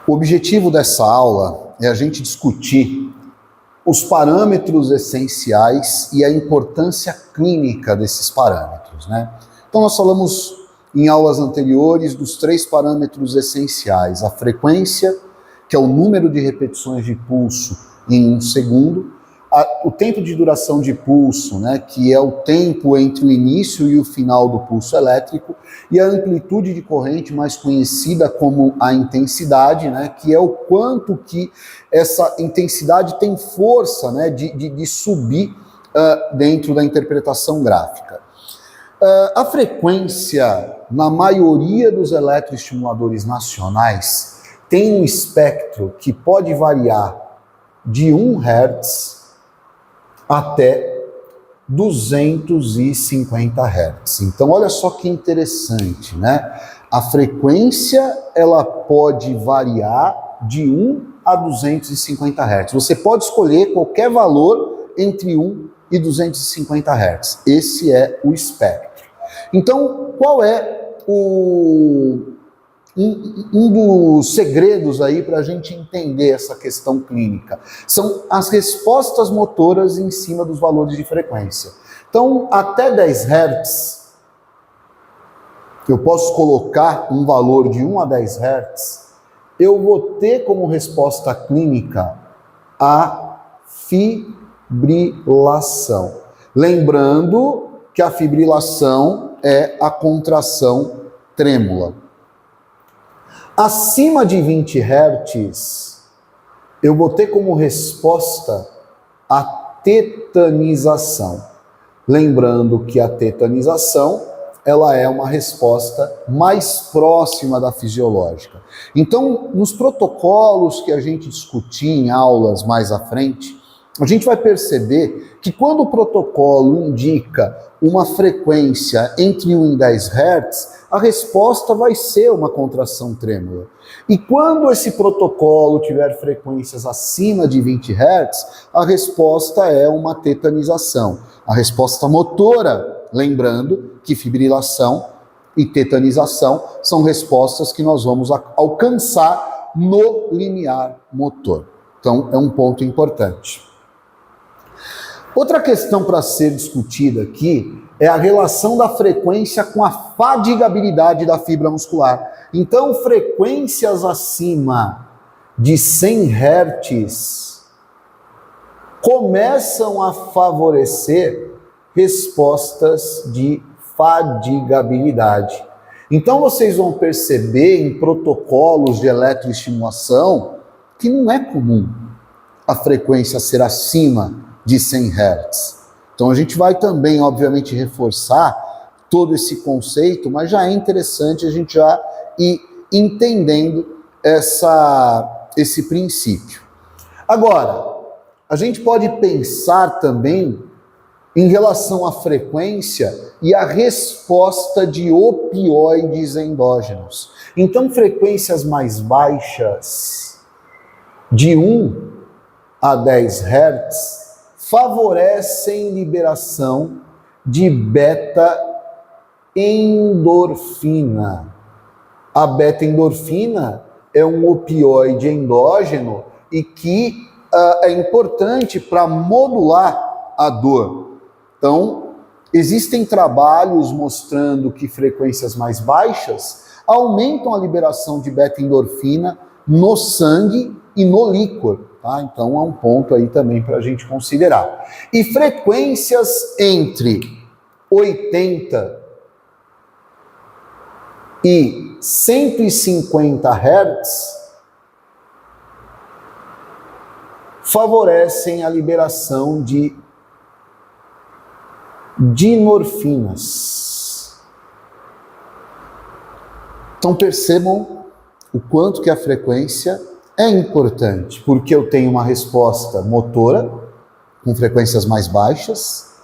O objetivo dessa aula é a gente discutir os parâmetros essenciais e a importância clínica desses parâmetros, né? Então nós falamos em aulas anteriores dos 3 parâmetros essenciais: a frequência, que é o número de repetições de pulso em 1 segundo, o tempo de duração de pulso, né, que é o tempo entre o início e o final do pulso elétrico, e a amplitude de corrente, mais conhecida como a intensidade, né, que é o quanto que essa intensidade tem força, né, de subir dentro da interpretação gráfica. A frequência, na maioria dos eletroestimuladores nacionais, tem um espectro que pode variar de 1 Hz até 250 Hz. Então, olha só que interessante, né? A frequência, ela pode variar de 1 a 250 Hz. Você pode escolher qualquer valor entre 1 e 250 Hz. Esse é o espectro. Então, qual é um dos segredos aí para a gente entender essa questão clínica? São as respostas motoras em cima dos valores de frequência. Então, até 10 Hz, eu posso colocar um valor de 1 a 10 Hz, eu vou ter como resposta clínica a fibrilação. Lembrando que a fibrilação é a contração trêmula. Acima de 20 Hz, eu vou ter como resposta a tetanização. Lembrando que a tetanização, ela é uma resposta mais próxima da fisiológica. Então, nos protocolos que a gente discutir em aulas mais à frente, a gente vai perceber que quando o protocolo indica uma frequência entre 1 e 10 Hz, a resposta vai ser uma contração trêmula. E quando esse protocolo tiver frequências acima de 20 Hz, a resposta é uma tetanização. A resposta motora, lembrando que fibrilação e tetanização são respostas que nós vamos alcançar no limiar motor. Então, é um ponto importante. Outra questão para ser discutida aqui é a relação da frequência com a fadigabilidade da fibra muscular. Então, frequências acima de 100 Hz começam a favorecer respostas de fadigabilidade. Então, vocês vão perceber em protocolos de eletroestimulação que não é comum a frequência ser acima de 100 Hz. Então a gente vai também, obviamente, reforçar todo esse conceito, mas já é interessante a gente já ir entendendo esse princípio. Agora, a gente pode pensar também em relação à frequência e à resposta de opioides endógenos. Então, frequências mais baixas, de 1 a 10 Hz, favorecem liberação de beta-endorfina. A beta-endorfina é um opioide endógeno e que é importante para modular a dor. Então, existem trabalhos mostrando que frequências mais baixas aumentam a liberação de beta-endorfina no sangue e no líquor. Tá? Então, é um ponto aí também para a gente considerar. E frequências entre 80 e 150 Hz favorecem a liberação de dinorfinas. Então, percebam o quanto que a frequência é importante, porque eu tenho uma resposta motora com frequências mais baixas,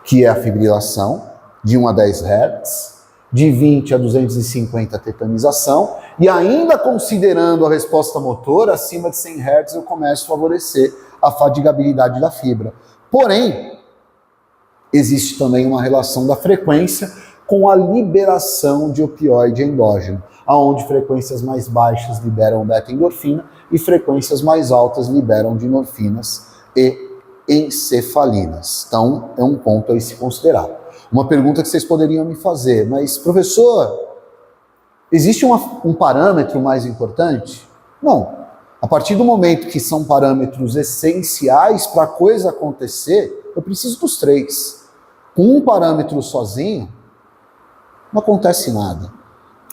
que é a fibrilação, de 1 a 10 Hz, de 20 a 250 tetanização, e ainda considerando a resposta motora, acima de 100 Hz eu começo a favorecer a fadigabilidade da fibra. Porém, existe também uma relação da frequência com a liberação de opioide endógeno, aonde frequências mais baixas liberam beta-endorfina e frequências mais altas liberam endorfinas e encefalinas. Então, é um ponto a se considerar. Uma pergunta que vocês poderiam me fazer, mas professor, existe um parâmetro mais importante? Não. A partir do momento que são parâmetros essenciais para a coisa acontecer, eu preciso dos três. Com um parâmetro sozinho, não acontece nada.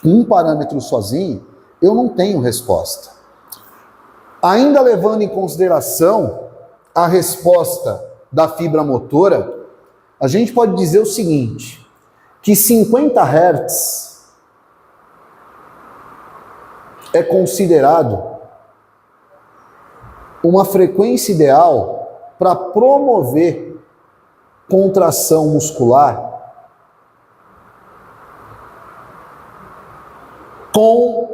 Com um parâmetro sozinho, eu não tenho resposta. Ainda levando em consideração a resposta da fibra motora, a gente pode dizer o seguinte, que 50 Hz é considerado uma frequência ideal para promover contração muscular com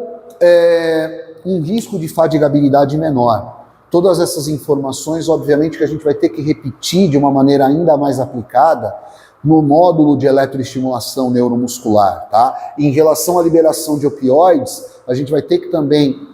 um risco de fadigabilidade menor. Todas essas informações, obviamente, que a gente vai ter que repetir de uma maneira ainda mais aplicada no módulo de eletroestimulação neuromuscular, tá? Em relação à liberação de opioides, a gente vai ter que também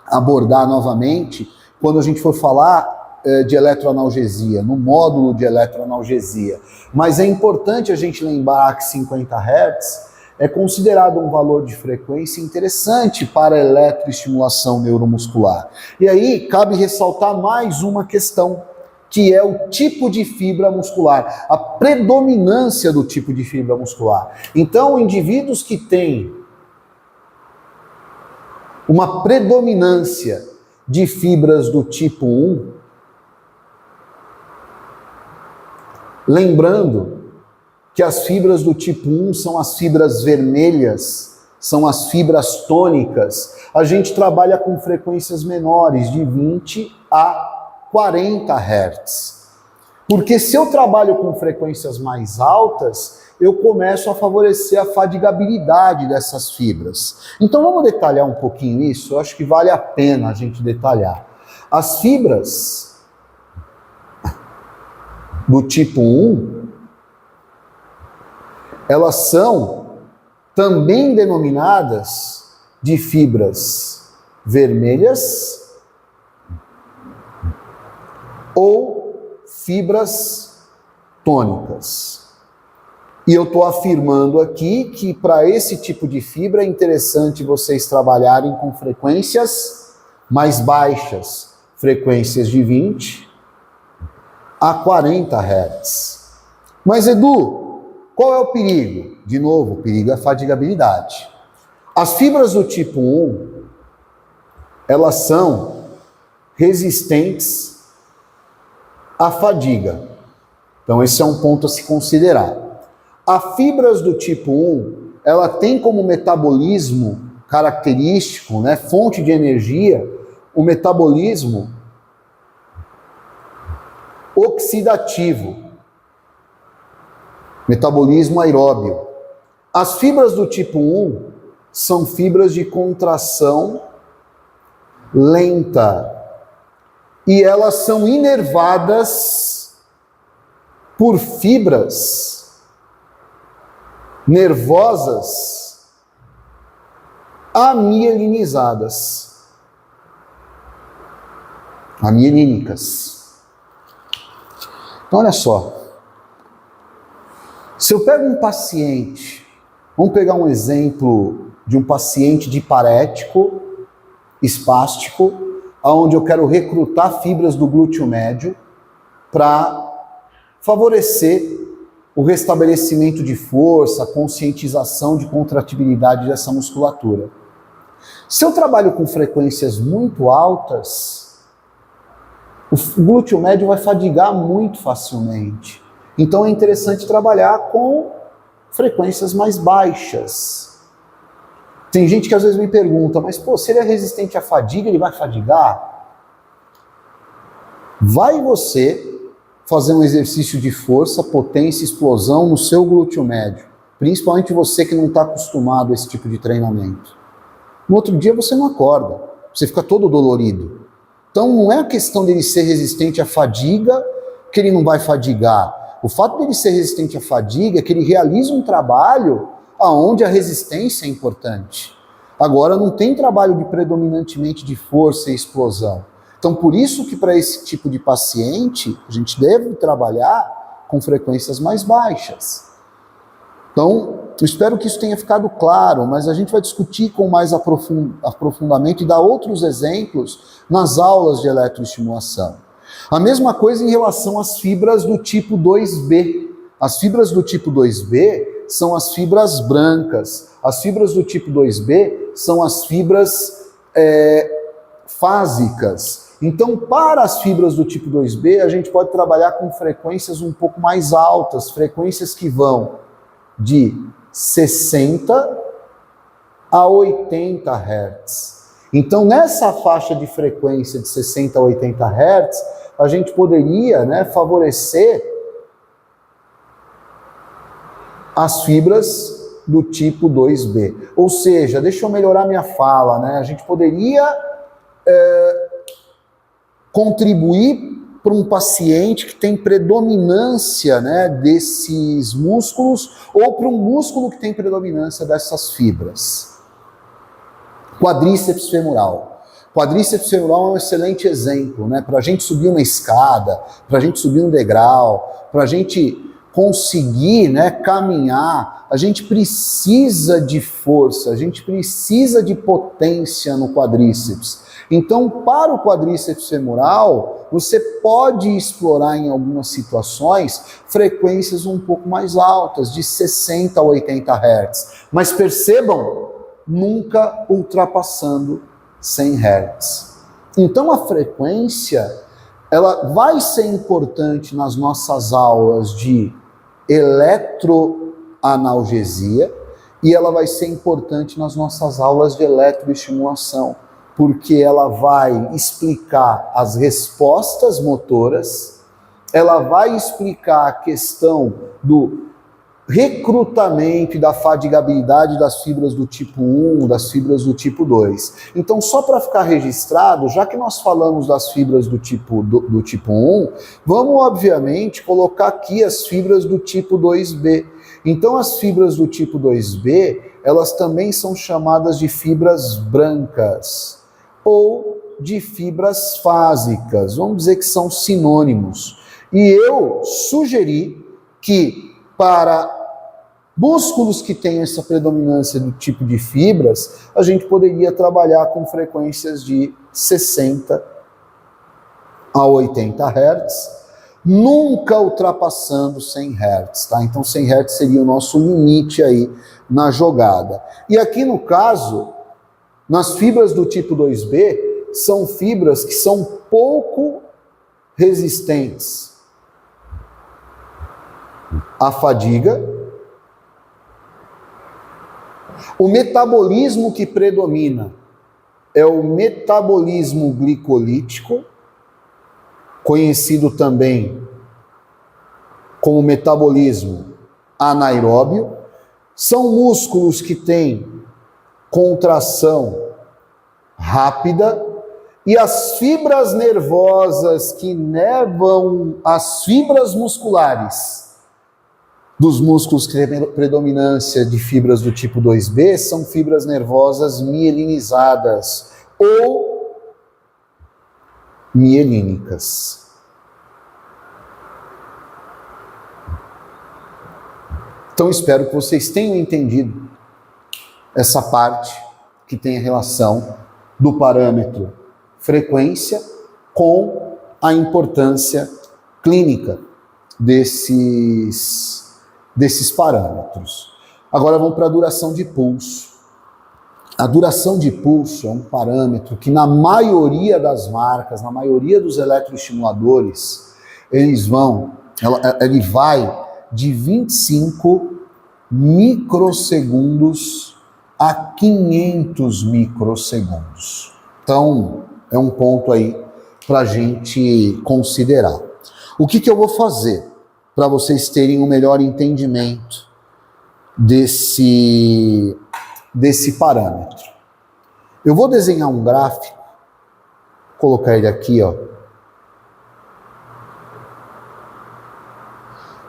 abordar novamente quando a gente for falar de eletroanalgesia, no módulo de eletroanalgesia. Mas é importante a gente lembrar que 50 Hz é considerado um valor de frequência interessante para a eletroestimulação neuromuscular. E aí cabe ressaltar mais uma questão, que é o tipo de fibra muscular, a predominância do tipo de fibra muscular. Então, indivíduos que têm uma predominância de fibras do tipo 1, lembrando que as fibras do tipo 1 são as fibras vermelhas, são as fibras tônicas, a gente trabalha com frequências menores, de 20 a 40 Hz. Porque se eu trabalho com frequências mais altas, eu começo a favorecer a fadigabilidade dessas fibras. Então vamos detalhar um pouquinho isso, eu acho que vale a pena a gente detalhar. As fibras do tipo 1, elas são também denominadas de fibras vermelhas ou fibras tônicas. E eu estou afirmando aqui que para esse tipo de fibra é interessante vocês trabalharem com frequências mais baixas, frequências de 20 a 40 Hz. Mas Edu, qual é o perigo? De novo, o perigo é a fadigabilidade. As fibras do tipo 1, elas são resistentes à fadiga. Então esse é um ponto a se considerar. As fibras do tipo 1, ela tem como metabolismo característico, né, fonte de energia, o metabolismo oxidativo. Metabolismo aeróbio. As fibras do tipo 1 são fibras de contração lenta e elas são inervadas por fibras nervosas amielinizadas, amielínicas. Então olha só, se eu pego um paciente, vamos pegar um exemplo de um paciente diparético, espástico, onde eu quero recrutar fibras do glúteo médio para favorecer o restabelecimento de força, a conscientização de contratibilidade dessa musculatura. Se eu trabalho com frequências muito altas, o glúteo médio vai fadigar muito facilmente. Então é interessante trabalhar com frequências mais baixas. Tem gente que às vezes me pergunta, mas pô, se ele é resistente à fadiga, ele vai fadigar? Vai você fazer um exercício de força, potência, explosão no seu glúteo médio, principalmente você que não está acostumado a esse tipo de treinamento. No outro dia você não acorda, você fica todo dolorido. Então não é a questão dele ser resistente à fadiga que ele não vai fadigar. O fato dele ser resistente à fadiga é que ele realiza um trabalho onde a resistência é importante. Agora, não tem trabalho predominantemente de força e explosão. Então, por isso que para esse tipo de paciente, a gente deve trabalhar com frequências mais baixas. Então, eu espero que isso tenha ficado claro, mas a gente vai discutir com mais aprofundamento e dar outros exemplos nas aulas de eletroestimulação. A mesma coisa em relação às fibras do tipo 2B. As fibras do tipo 2B são as fibras brancas. As fibras do tipo 2B são as fibras fásicas. Então, para as fibras do tipo 2B, a gente pode trabalhar com frequências um pouco mais altas, frequências que vão de 60 a 80 Hz. Então, nessa faixa de frequência de 60 a 80 Hz, a gente poderia, favorecer as fibras do tipo 2B. Ou seja, deixa eu melhorar minha fala, a gente poderia contribuir para um paciente que tem predominância desses músculos ou para um músculo que tem predominância dessas fibras. Quadríceps femoral. Quadríceps femoral é um excelente exemplo, para a gente subir uma escada, para a gente subir um degrau, para a gente conseguir caminhar, a gente precisa de força, a gente precisa de potência no quadríceps. Então, para o quadríceps femoral, você pode explorar em algumas situações frequências um pouco mais altas, de 60 a 80 Hz. Mas percebam, nunca ultrapassando 100 Hz. Então, a frequência, ela vai ser importante nas nossas aulas de eletroanalgesia e ela vai ser importante nas nossas aulas de eletroestimulação, porque ela vai explicar as respostas motoras, ela vai explicar a questão do recrutamento e da fadigabilidade das fibras do tipo 1, das fibras do tipo 2. Então, só para ficar registrado, já que nós falamos das fibras do tipo 1, vamos, obviamente, colocar aqui as fibras do tipo 2B. Então, as fibras do tipo 2B, elas também são chamadas de fibras brancas ou de fibras fásicas. Vamos dizer que são sinônimos. E eu sugeri que para músculos que têm essa predominância do tipo de fibras, a gente poderia trabalhar com frequências de 60 a 80 Hz, nunca ultrapassando 100 Hz, tá? Então 100 Hz seria o nosso limite aí na jogada. E aqui no caso, nas fibras do tipo 2B, são fibras que são pouco resistentes à fadiga. O metabolismo que predomina é o metabolismo glicolítico, conhecido também como metabolismo anaeróbio. São músculos que têm contração rápida e as fibras nervosas que inervam as fibras musculares dos músculos que têm predominância de fibras do tipo 2B são fibras nervosas mielinizadas ou mielínicas. Então espero que vocês tenham entendido essa parte que tem a relação do parâmetro frequência com a importância clínica desses parâmetros. Agora vamos para a duração de pulso. A duração de pulso é um parâmetro que na maioria das marcas, na maioria dos eletroestimuladores, ele vai de 25 microsegundos a 500 microsegundos. Então, é um ponto aí para a gente considerar. O que eu vou fazer para vocês terem um melhor entendimento desse parâmetro? Eu vou desenhar um gráfico, colocar ele aqui,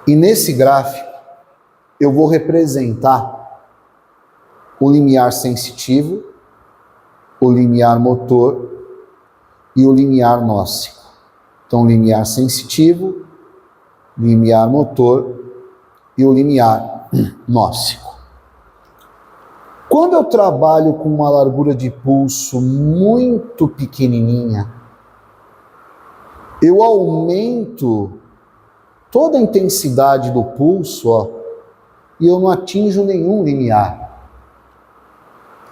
E nesse gráfico, eu vou representar o limiar sensitivo, o limiar motor e o limiar nócico. Então, limiar sensitivo, limiar motor e o limiar nócico. Quando eu trabalho com uma largura de pulso muito pequenininha, eu aumento toda a intensidade do pulso, ó, e eu não atinjo nenhum limiar.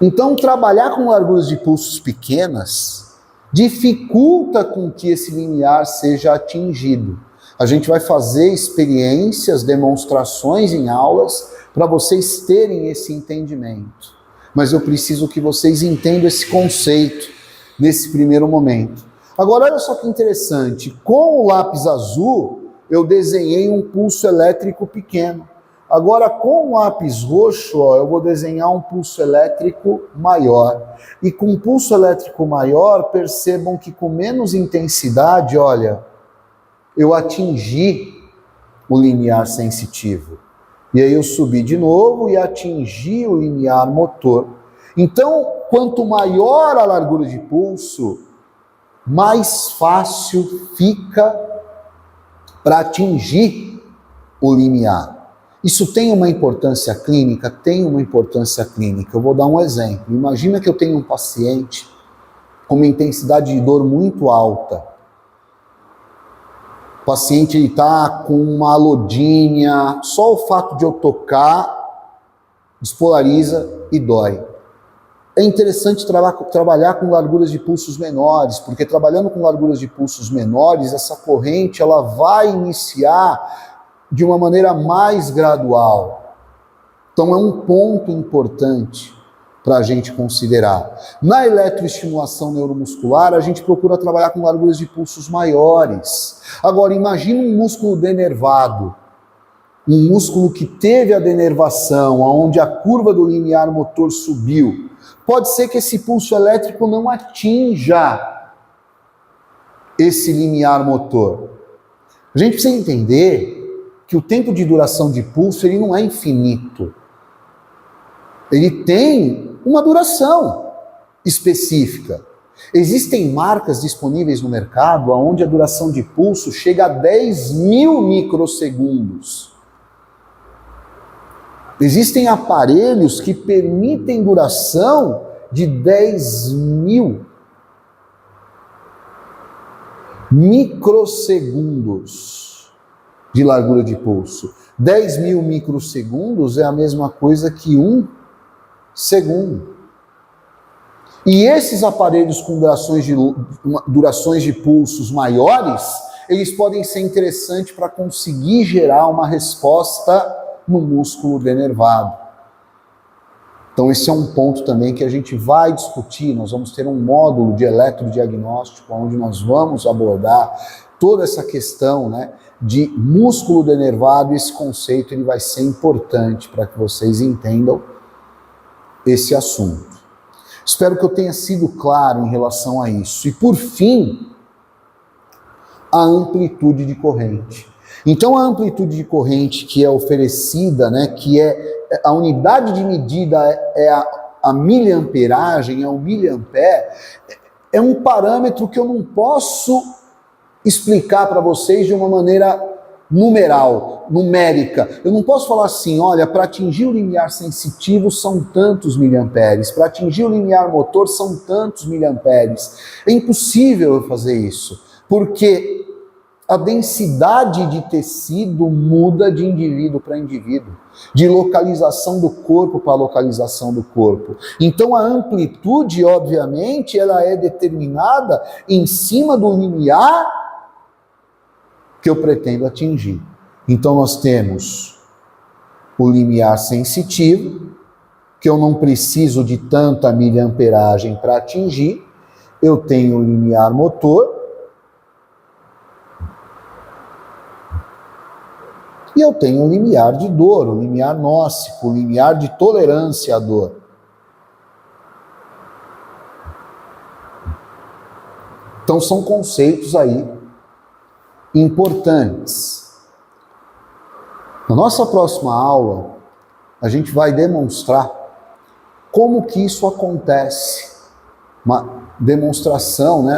Então, trabalhar com larguras de pulsos pequenas dificulta com que esse limiar seja atingido. A gente vai fazer experiências, demonstrações em aulas para vocês terem esse entendimento. Mas eu preciso que vocês entendam esse conceito nesse primeiro momento. Agora, olha só que interessante. Com o lápis azul, eu desenhei um pulso elétrico pequeno. Agora, com o lápis roxo, ó, eu vou desenhar um pulso elétrico maior. E com um pulso elétrico maior, percebam que com menos intensidade, olha, eu atingi o limiar sensitivo. E aí eu subi de novo e atingi o limiar motor. Então, quanto maior a largura de pulso, mais fácil fica para atingir o limiar. Isso tem uma importância clínica? Tem uma importância clínica. Eu vou dar um exemplo. Imagina que eu tenho um paciente com uma intensidade de dor muito alta. O paciente está com uma alodínia, só o fato de eu tocar despolariza e dói. É interessante trabalhar com larguras de pulsos menores, porque trabalhando com larguras de pulsos menores, essa corrente ela vai iniciar de uma maneira mais gradual. Então é um ponto importante para a gente considerar. Na eletroestimulação neuromuscular, a gente procura trabalhar com larguras de pulsos maiores. Agora, imagina um músculo denervado, um músculo que teve a denervação, onde a curva do limiar motor subiu. Pode ser que esse pulso elétrico não atinja esse limiar motor. A gente precisa entender que o tempo de duração de pulso ele não é infinito. Ele tem uma duração específica. Existem marcas disponíveis no mercado onde a duração de pulso chega a 10.000 microsegundos. Existem aparelhos que permitem duração de 10.000 microsegundos de largura de pulso. 10.000 microsegundos é a mesma coisa que 1 segundo. E esses aparelhos com durações de pulsos maiores, eles podem ser interessantes para conseguir gerar uma resposta no músculo denervado. Então esse é um ponto também que a gente vai discutir. Nós vamos ter um módulo de eletrodiagnóstico onde nós vamos abordar toda essa questão, né, de músculo denervado. Esse conceito ele vai ser importante para que vocês entendam esse assunto. Espero que eu tenha sido claro em relação a isso. E por fim, a amplitude de corrente. Então a amplitude de corrente que é oferecida, né, que é a unidade de medida é a miliamperagem, é o miliampere, é um parâmetro que eu não posso explicar para vocês de uma maneira numérica. Eu não posso falar assim, olha, para atingir o limiar sensitivo são tantos miliamperes, para atingir o limiar motor são tantos miliamperes. É impossível eu fazer isso, porque a densidade de tecido muda de indivíduo para indivíduo, de localização do corpo para localização do corpo. Então a amplitude, obviamente, ela é determinada em cima do limiar que eu pretendo atingir. Então nós temos o limiar sensitivo, que eu não preciso de tanta miliamperagem para atingir. Eu tenho o limiar motor, e eu tenho o limiar de dor, o limiar nócico, o limiar de tolerância à dor. Então são conceitos aí importantes. Na nossa próxima aula, a gente vai demonstrar como que isso acontece. Uma demonstração, né?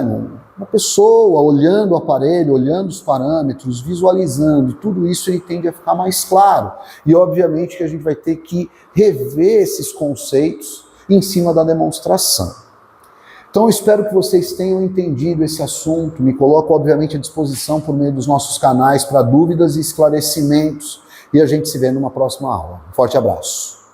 Uma pessoa olhando o aparelho, olhando os parâmetros, visualizando, e tudo isso ele tende a ficar mais claro. E obviamente que a gente vai ter que rever esses conceitos em cima da demonstração. Então eu espero que vocês tenham entendido esse assunto. Me coloco obviamente à disposição por meio dos nossos canais para dúvidas e esclarecimentos. E a gente se vê numa próxima aula. Um forte abraço.